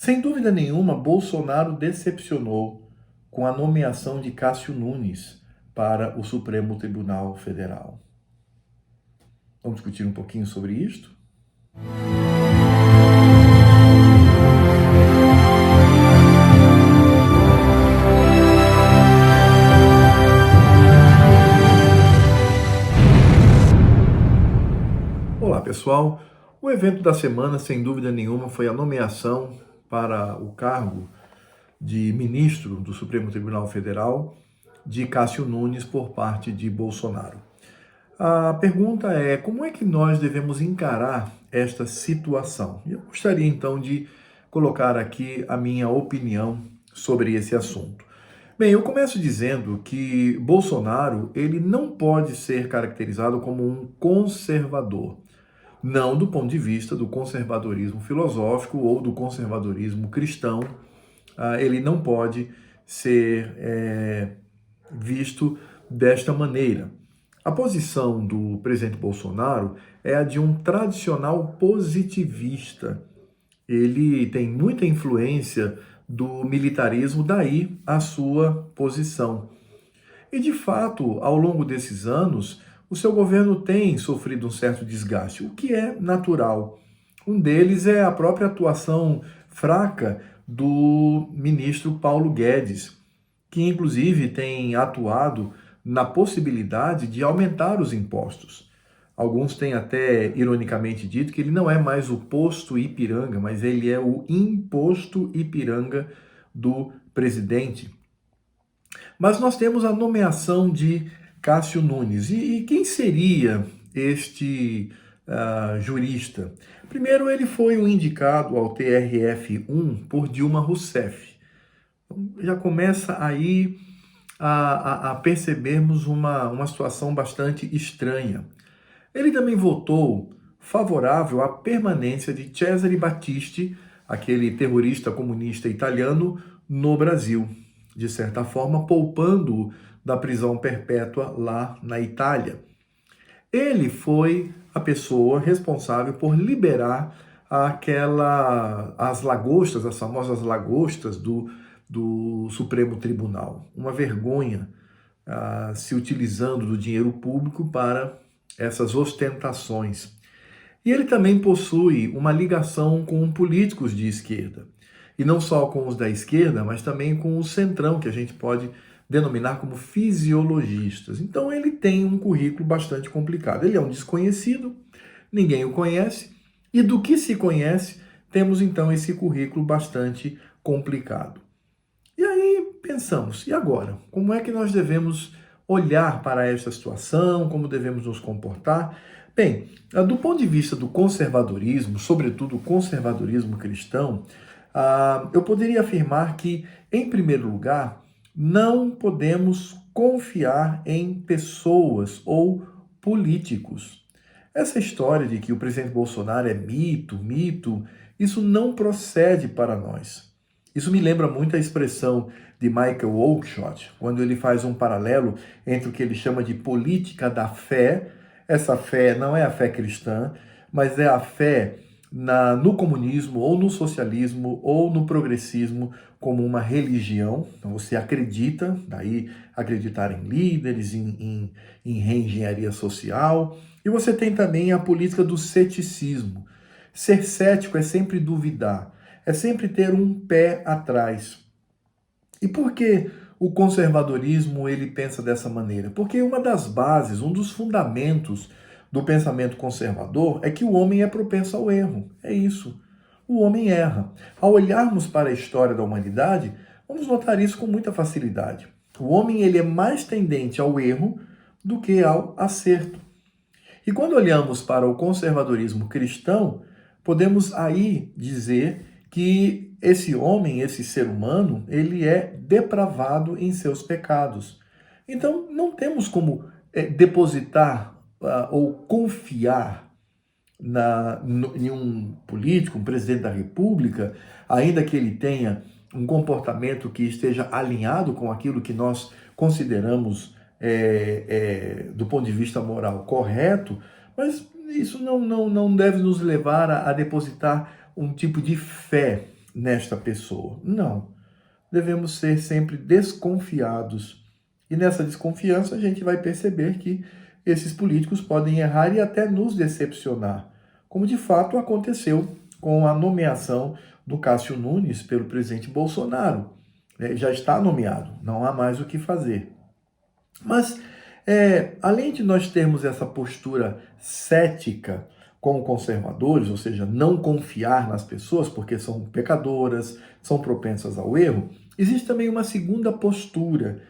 Sem dúvida nenhuma, Bolsonaro decepcionou com a nomeação de Cássio Nunes para o Supremo Tribunal Federal. Vamos discutir um pouquinho sobre isto? Olá, pessoal. O evento da semana, sem dúvida nenhuma, foi a nomeação para o cargo de ministro do Supremo Tribunal Federal de Cássio Nunes por parte de Bolsonaro. A pergunta é: como é que nós devemos encarar esta situação? Eu gostaria então de colocar aqui a minha opinião sobre esse assunto. Bem, eu começo dizendo que Bolsonaro, ele não pode ser caracterizado como um conservador. Não do ponto de vista do conservadorismo filosófico ou do conservadorismo cristão, ele não pode ser visto desta maneira. A posição do presidente Bolsonaro é a de um tradicional positivista. Ele tem muita influência do militarismo, daí a sua posição. E, de fato, ao longo desses anos, o seu governo tem sofrido um certo desgaste, o que é natural. Um deles é a própria atuação fraca do ministro Paulo Guedes, que inclusive tem atuado na possibilidade de aumentar os impostos. Alguns têm até ironicamente dito que ele não é mais o posto Ipiranga, mas ele é o imposto Ipiranga do presidente. Mas nós temos a nomeação de Cássio Nunes. E quem seria este jurista? Primeiro, ele foi um indicado ao TRF1 por Dilma Rousseff. Então, já começa aí a percebermos uma situação bastante estranha. Ele também votou favorável à permanência de Cesare Battisti, aquele terrorista comunista italiano, no Brasil, de certa forma poupando-o da prisão perpétua lá na Itália. Ele foi a pessoa responsável por liberar as lagostas, as famosas lagostas do Supremo Tribunal. Uma vergonha se utilizando do dinheiro público para essas ostentações. E ele também possui uma ligação com políticos de esquerda. E não só com os da esquerda, mas também com o centrão, que a gente pode denominar como fisiologistas. Então ele tem um currículo bastante complicado. Ele é um desconhecido, ninguém o conhece, e do que se conhece, temos então esse currículo bastante complicado. E aí pensamos, e agora? Como é que nós devemos olhar para esta situação, como devemos nos comportar? Bem, do ponto de vista do conservadorismo, sobretudo o conservadorismo cristão, eu poderia afirmar que, em primeiro lugar, não podemos confiar em pessoas ou políticos. Essa história de que o presidente Bolsonaro é mito, isso não procede para nós. Isso me lembra muito a expressão de Michael Oakeshott, quando ele faz um paralelo entre o que ele chama de política da fé. Essa fé não é a fé cristã, mas é a fé no comunismo, ou no socialismo, ou no progressismo, como uma religião. Então você acredita, daí acreditar em líderes, em reengenharia social. E você tem também a política do ceticismo. Ser cético é sempre duvidar, é sempre ter um pé atrás. E por que o conservadorismo ele pensa dessa maneira? Porque uma das bases, um dos fundamentos do pensamento conservador é que o homem é propenso ao erro. É isso. O homem erra. Ao olharmos para a história da humanidade, vamos notar isso com muita facilidade. O homem ele é mais tendente ao erro do que ao acerto. E quando olhamos para o conservadorismo cristão, podemos aí dizer que esse homem, esse ser humano, ele é depravado em seus pecados. Então, não temos como depositar ou confiar em um político, um presidente da República, ainda que ele tenha um comportamento que esteja alinhado com aquilo que nós consideramos do ponto de vista moral correto, mas isso não deve nos levar a depositar um tipo de fé nesta pessoa. Não. Devemos ser sempre desconfiados. E nessa desconfiança a gente vai perceber que esses políticos podem errar e até nos decepcionar, como de fato aconteceu com a nomeação do Cássio Nunes pelo presidente Bolsonaro. Já está nomeado, não há mais o que fazer. Mas, além de nós termos essa postura cética como conservadores, ou seja, não confiar nas pessoas porque são pecadoras, são propensas ao erro, existe também uma segunda postura,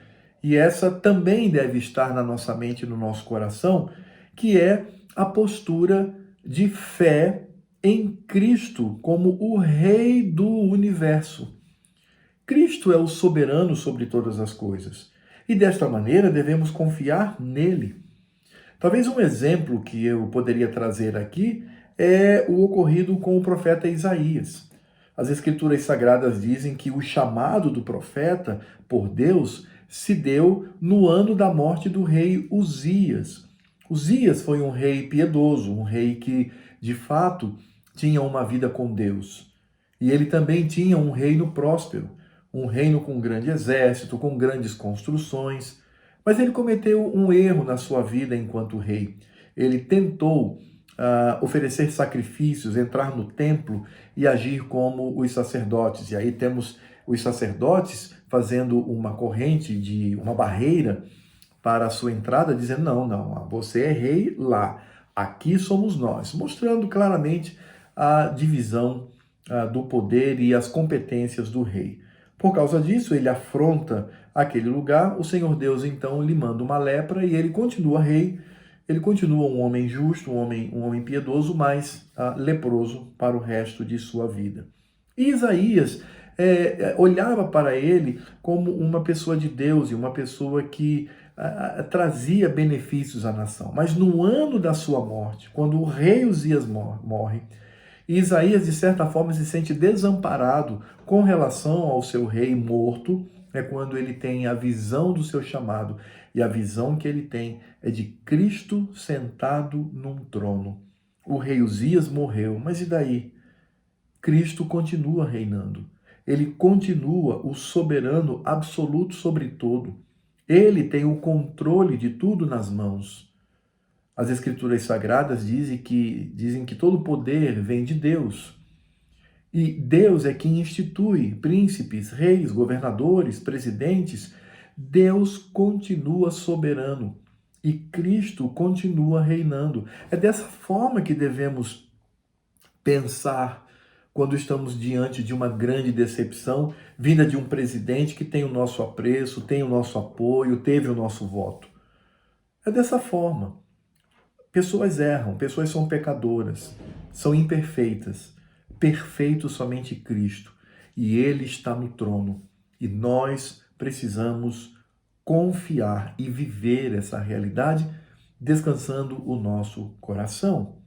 e essa também deve estar na nossa mente e no nosso coração, que é a postura de fé em Cristo como o Rei do universo. Cristo é o soberano sobre todas as coisas. E desta maneira devemos confiar nele. Talvez um exemplo que eu poderia trazer aqui é o ocorrido com o profeta Isaías. As Escrituras Sagradas dizem que o chamado do profeta por Deus se deu no ano da morte do rei Uzias. Uzias foi um rei piedoso, um rei que, de fato, tinha uma vida com Deus. E ele também tinha um reino próspero, um reino com um grande exército, com grandes construções. Mas ele cometeu um erro na sua vida enquanto rei. Ele tentou oferecer sacrifícios, entrar no templo e agir como os sacerdotes. E aí temos os sacerdotes fazendo uma corrente, uma barreira para a sua entrada, dizendo, não, não, você é rei lá, aqui somos nós, mostrando claramente a divisão do poder e as competências do rei. Por causa disso, ele afronta aquele lugar, o Senhor Deus então lhe manda uma lepra e ele continua rei, ele continua um homem justo, um homem piedoso, mas leproso para o resto de sua vida. E Isaías olhava para ele como uma pessoa de Deus e uma pessoa que trazia benefícios à nação. Mas no ano da sua morte, quando o rei Uzias morre, Isaías, de certa forma, se sente desamparado com relação ao seu rei morto, é quando ele tem a visão do seu chamado. E a visão que ele tem é de Cristo sentado num trono. O rei Uzias morreu, mas e daí? Cristo continua reinando. Ele continua o soberano absoluto sobre todo. Ele tem o controle de tudo nas mãos. As Escrituras Sagradas dizem que todo poder vem de Deus. E Deus é quem institui príncipes, reis, governadores, presidentes. Deus continua soberano e Cristo continua reinando. É dessa forma que devemos pensar quando estamos diante de uma grande decepção vinda de um presidente que tem o nosso apreço, tem o nosso apoio, teve o nosso voto. É dessa forma. Pessoas erram, pessoas são pecadoras, são imperfeitas. Perfeito somente Cristo. E Ele está no trono. E nós precisamos confiar e viver essa realidade descansando o nosso coração.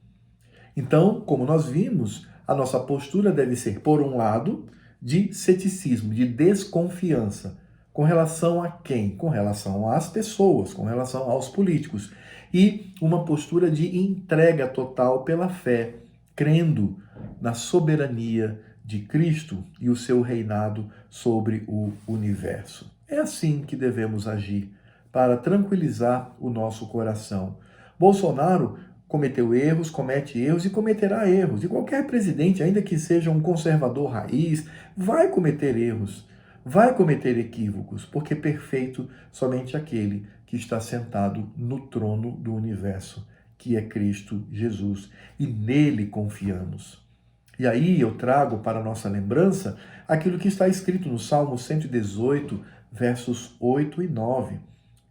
Então, como nós vimos, a nossa postura deve ser, por um lado, de ceticismo, de desconfiança. Com relação a quem? Com relação às pessoas, com relação aos políticos. E uma postura de entrega total pela fé, crendo na soberania de Cristo e o seu reinado sobre o universo. É assim que devemos agir, para tranquilizar o nosso coração. Bolsonaro cometeu erros, comete erros e cometerá erros. E qualquer presidente, ainda que seja um conservador raiz, vai cometer erros, vai cometer equívocos, porque perfeito somente aquele que está sentado no trono do universo, que é Cristo Jesus, e nele confiamos. E aí eu trago para nossa lembrança aquilo que está escrito no Salmo 118, versos 8 e 9,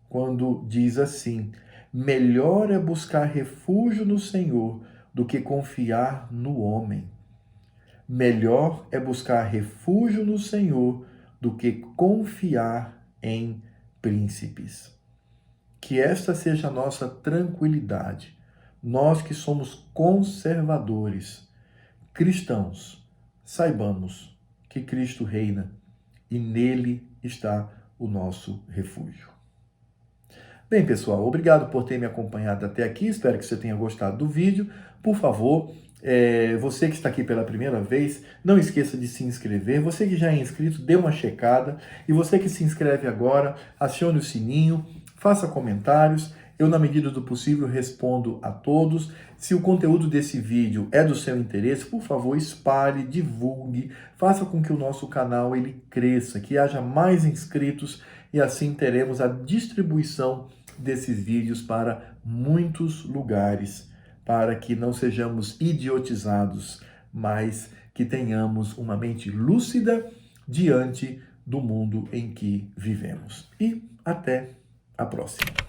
quando diz assim: melhor é buscar refúgio no Senhor do que confiar no homem. Melhor é buscar refúgio no Senhor do que confiar em príncipes. Que esta seja a nossa tranquilidade. Nós que somos conservadores, cristãos, saibamos que Cristo reina e nele está o nosso refúgio. Bem, pessoal, obrigado por ter me acompanhado até aqui. Espero que você tenha gostado do vídeo. Por favor, Você que está aqui pela primeira vez, não esqueça de se inscrever. Você que já é inscrito, dê uma checada. E você que se inscreve agora, acione o sininho, faça comentários. Eu, na medida do possível, respondo a todos. Se o conteúdo desse vídeo é do seu interesse, por favor, espalhe, divulgue, faça com que o nosso canal ele cresça, que haja mais inscritos e assim teremos a distribuição desses vídeos para muitos lugares, para que não sejamos idiotizados, mas que tenhamos uma mente lúcida diante do mundo em que vivemos. E até a próxima.